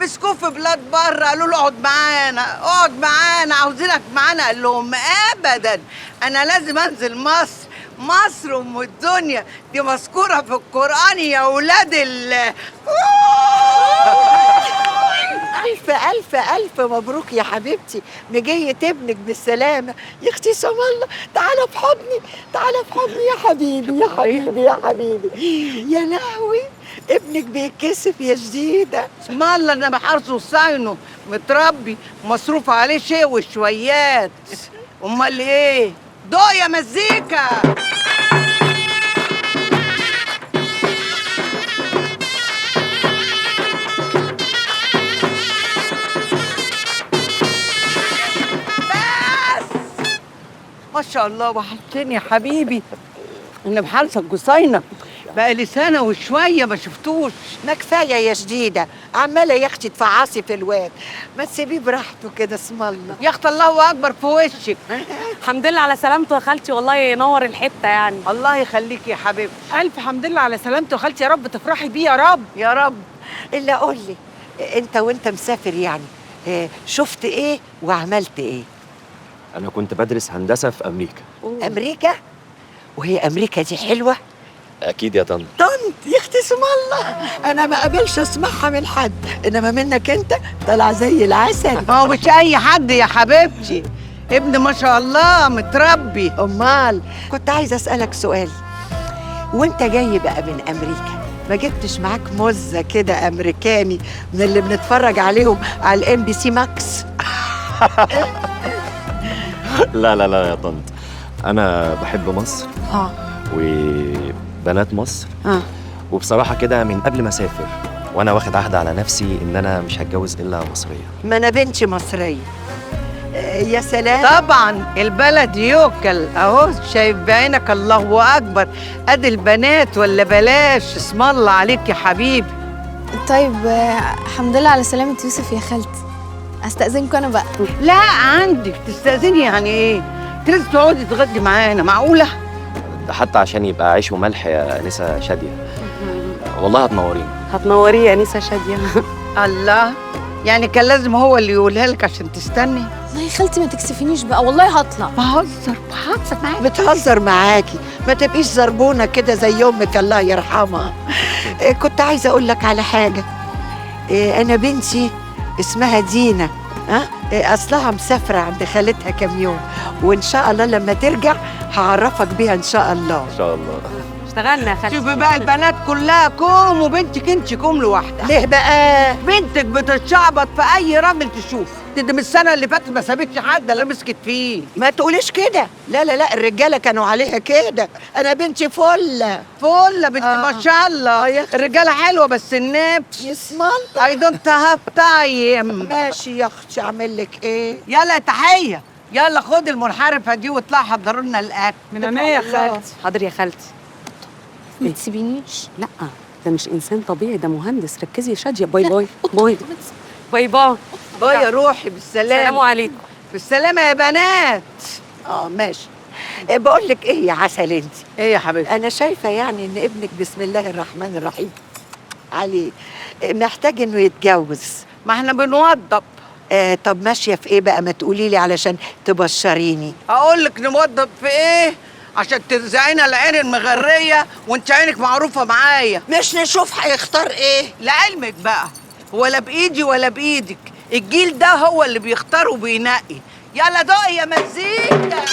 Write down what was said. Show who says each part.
Speaker 1: مسكوه في بلاد بره، قالوا له اقعد معانا اقعد معانا، عاوزينك معانا. قال لهم ابدا، انا لازم انزل مصر. مصر ام الدنيا، دي مذكوره في القران يا ولاد
Speaker 2: ألف ألف ألف مبروك يا حبيبتي، مجية ابنك بالسلامة. يا أختي سم الله، تعالى في حضني، تعالى في حضني يا حبيبي يا حبيبي يا حبيبي. يا لهوي، ابنك بيتكسف يا جديدة.
Speaker 1: اسم الله، انا بحرصه وصاينه، متربي مصروف عليه شيء وشويات. امال ايه؟ ضوء يا مزيكا. ما شاء الله، وحشتني يا حبيبي. انا بحالتك جصينه، بقى لي سنه وشويه ما شفتوش.
Speaker 2: ما كفاية يا جديدة، عمالة يا أختي تفعصي في الواد، ما تسيبيه براحته كده. اسم الله.
Speaker 1: يا اخت الله اكبر في وشك.
Speaker 3: الحمد لله على سلامته يا خالتي، والله ينور الحته يعني.
Speaker 1: الله يخليك يا حبيبتي.
Speaker 4: ألف حمد لله على سلامته يا خالتي، يا رب تفرحي بيه يا رب.
Speaker 1: يا رب.
Speaker 2: إلا قول لي، أنت وأنت مسافر يعني شفت إيه وعملت إيه؟
Speaker 5: أنا كنت بدرس هندسة في أمريكا.
Speaker 2: أمريكا؟ وهي أمريكا دي حلوة؟
Speaker 5: أكيد يا طنط.
Speaker 2: طنط يا اختي اسم الله، انا ما قبلش اسمعها من حد، انما منك انت طلع زي العسل.
Speaker 1: ما هو مش اي حد يا حبيبتي، ابن ما شاء الله متربي.
Speaker 2: امال كنت عايزه اسالك سؤال، وانت جاي بقى من امريكا ما جبتش معاك مزه كده امريكاني من اللي بنتفرج عليهم على الMBC ماكس؟
Speaker 5: لا لا لا يا طنط، أنا بحب مصر وبنات مصر. وبصراحة كده من قبل ما أسافر وأنا واخد عهد على نفسي إن أنا مش هتجوز إلا مصرية.
Speaker 2: ما انا بنتي مصريه. يا سلام.
Speaker 1: طبعا البلد يوكل اهو، شايف بعينك. الله اكبر، ادي البنات ولا بلاش. اسم الله عليك يا حبيبي.
Speaker 6: طيب الحمد لله على سلامة يوسف يا خالتي، استأذنكم انا بقى.
Speaker 1: لا عندك تستأذني يعني ايه؟ انت لازم تقعدي تغدي معانا، معقوله؟
Speaker 5: ده حتى عشان يبقى عيش وملح يا أنسة شادية. والله هتنوريني.
Speaker 3: هتنوريه يا انسه شاديه.
Speaker 1: الله، يعني كان لازم هو اللي يقولها لك عشان تستني؟
Speaker 6: لا يا خالتي ما تكسفينيش بقى، والله هطلع.
Speaker 1: بهزر معاك.
Speaker 2: بتهزر معاكي، ما تبقيش زربونه كده زي امك الله يرحمها. كنت عايزه اقول لك على حاجه. انا بنتي اسمها دينا، اصلها مسافره عند خالتها كام يوم، وان شاء الله لما ترجع هعرفك بيها ان شاء الله.
Speaker 5: إن شاء الله.
Speaker 3: اشتغلنا يا خالتي.
Speaker 1: شوفي بقى، البنات كلها كوم وبنتك انت كوم لوحدها.
Speaker 2: ليه بقى؟
Speaker 1: بنتك بتتشعبط في اي راجل تشوف. دي من السنه اللي فاتت ما سابتش حد الا مسكت فيه.
Speaker 2: ما تقوليش كده، لا لا لا، الرجاله كانوا عليها كده. انا بنتي فله
Speaker 1: فله بنت ما شاء الله. الرجاله حلوه بس النفس.
Speaker 2: يسمنت.
Speaker 1: اي دونت هاف تايم.
Speaker 2: ماشي يا اختي، اعمل لك ايه؟
Speaker 1: يلا تحيه، يلا خد المنحرفه دي واطلعي حضروا لنا الاكل.
Speaker 4: من عينيا يا خالتي.
Speaker 3: حاضر يا خالتي.
Speaker 6: ما تسيبينيش.
Speaker 3: لا ده مش انسان طبيعي، ده مهندس. ركزي يا شاديه. باي باي باي باي باي.
Speaker 1: باي يا روحي، بالسلامه.
Speaker 3: السلام عليكم.
Speaker 1: بالسلامه يا بنات.
Speaker 2: ماشي. بقول لك ايه يا عسل انت،
Speaker 1: ايه يا حبيبتي؟
Speaker 2: انا شايفه يعني ان ابنك بسم الله الرحمن الرحيم عليه محتاج انه يتجوز.
Speaker 1: ما احنا بنوضب.
Speaker 2: طب ماشيه في ايه بقى؟ ما تقولي لي علشان تبشريني.
Speaker 1: اقول لك نوضب في ايه عشان ترزعينا العين المغريه وانت عينك معروفه معايا.
Speaker 2: مش نشوف هيختار ايه؟
Speaker 1: لعلمك بقى، ولا بايدي ولا بايدك، الجيل ده هو اللي بيختار وبينقي. يلا دقي يا مزيكا.